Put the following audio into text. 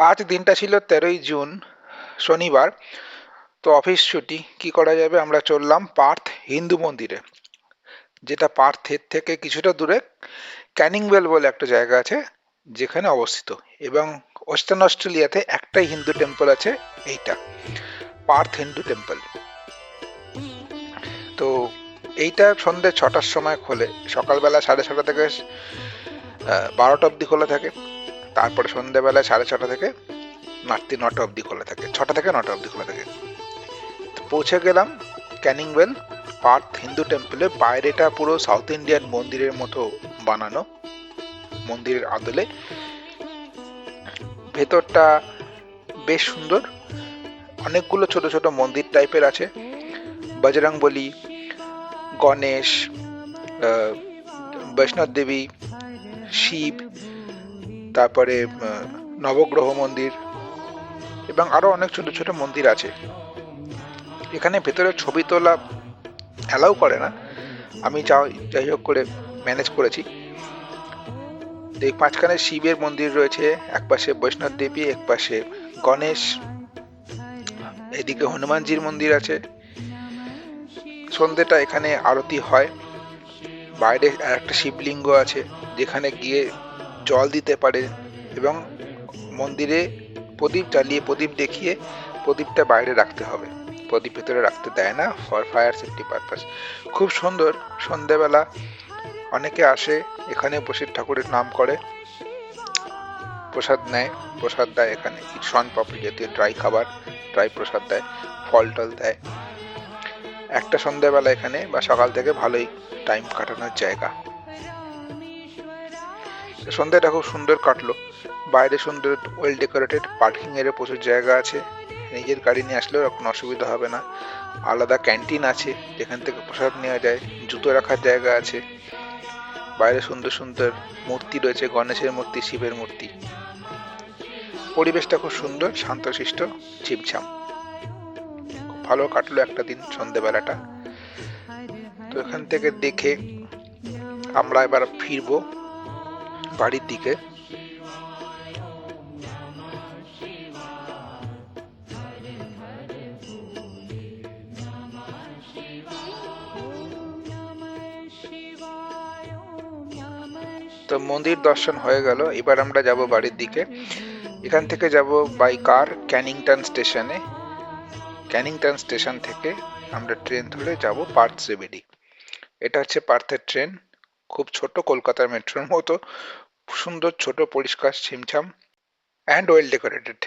আজ দিনটা ছিল 13ই জুন, শনিবার। তো অফিস ছুটি, কি করা যাবে, আমরা চললাম পার্থ হিন্দু মন্দিরে, যেটা পার্থের থেকে কিছুটা দূরে ক্যানিংওয়েল বলে একটা জায়গা আছে যেখানে অবস্থিত। এবং ওয়েস্টার্ন অস্ট্রেলিয়াতে একটাই হিন্দু টেম্পল আছে, এইটা পার্থ হিন্দু টেম্পল। তো এইটা সন্ধ্যে 6টার সময় খোলে। সকালবেলা 6:30 থেকে 12টা অবধি খোলা থাকে। তারপরে সন্ধ্যেবেলা 6:30 থেকে রাত্রি 9টা অবধি খোলা থাকে, 6টা থেকে 9টা অবধি খোলা থাকে। তো পৌঁছে গেলাম ক্যানিংওয়েল পার্থ হিন্দু টেম্পলে। বাইরেটা পুরো সাউথ ইন্ডিয়ান মন্দিরের মতো বানানো, মন্দিরের আদলে। ভেতরটা বেশ সুন্দর, অনেকগুলো ছোট ছোট মন্দির টাইপের আছে। বজরংবলী, গণেশ, বৈষ্ণব দেবী, শিব, তারপরে নবগ্রহ মন্দির এবং আরো অনেক ছোট ছোট মন্দির আছে। এখানে ভেতরে ছবি তোলা অ্যালাউ করে না, আমি যাই হোক করে ম্যানেজ করেছি। এই মাঝখানে শিবের মন্দির রয়েছে, একপাশে বৈষ্ণব দেবী, একপাশে গণেশ, এদিকে হনুমানজির মন্দির আছে। সন্ধ্যেটা এখানে আরতি হয়। বাইরে একটা শিবলিঙ্গ আছে যেখানে গিয়ে জল দিতে পারে, এবং মন্দিরে প্রদীপ জ্বালিয়ে, প্রদীপ দেখিয়ে প্রদীপটা বাইরে রাখতে হবে, প্রদীপ ভেতরে রাখতে দেয় না, ফর ফায়ার সেফটি পারপাস। খুব সুন্দর। সন্ধ্যেবেলা অনেকে আসে, এখানে বসে ঠাকুরের নাম করে, প্রসাদ নেয়, প্রসাদ দেয়। এখানে কিছু শন পাপড়ি জাতীয় ড্রাই খাবার, ড্রাই প্রসাদ দেয়, ফল টল দেয়। একটা সন্ধ্যাবেলা এখানে বা সকাল থেকে ভালোই টাইম কাটানোর জায়গা। সন্ধ্যাটা খুব সুন্দর কাটলো। বাইরে সুন্দর ওয়েল ডেকোরেটেড, পার্কিং এর প্রচুর জায়গা আছে, নিজের গাড়ি নিয়ে আসলেও কোনো অসুবিধা হবে না। আলাদা ক্যান্টিন আছে যেখান থেকে প্রসাদ নেওয়া যায়, জুতো রাখার জায়গা আছে। বাইরে সুন্দর সুন্দর মূর্তি রয়েছে, গণেশের মূর্তি, শিবের মূর্তি। পরিবেশটা খুব সুন্দর, শান্তশিষ্ট, ছিমছাম। খুব ভালো কাটলো একটা দিন সন্ধ্যেবেলাটা। তো এখান থেকে দেখে আমরা এবার ফিরবো বাড়ির দিকে। তো মন্দির দর্শন হয়ে গেল, এবার আমরা যাব বাড়ির দিকে। এখান থেকে যাব বাই কার ক্যানিংটন স্টেশনে। ক্যানিংটন স্টেশন থেকে আমরা ট্রেন ধরে যাব পার্থ সিবিডি। এটা হচ্ছে পার্থের ট্রেন, খুব ছোট, কলকাতার মেট্রোর মতো সুন্দর, ছোট, পরিষ্কার, ছিমছাম অ্যান্ড ওয়েল ডেকোরেটেড।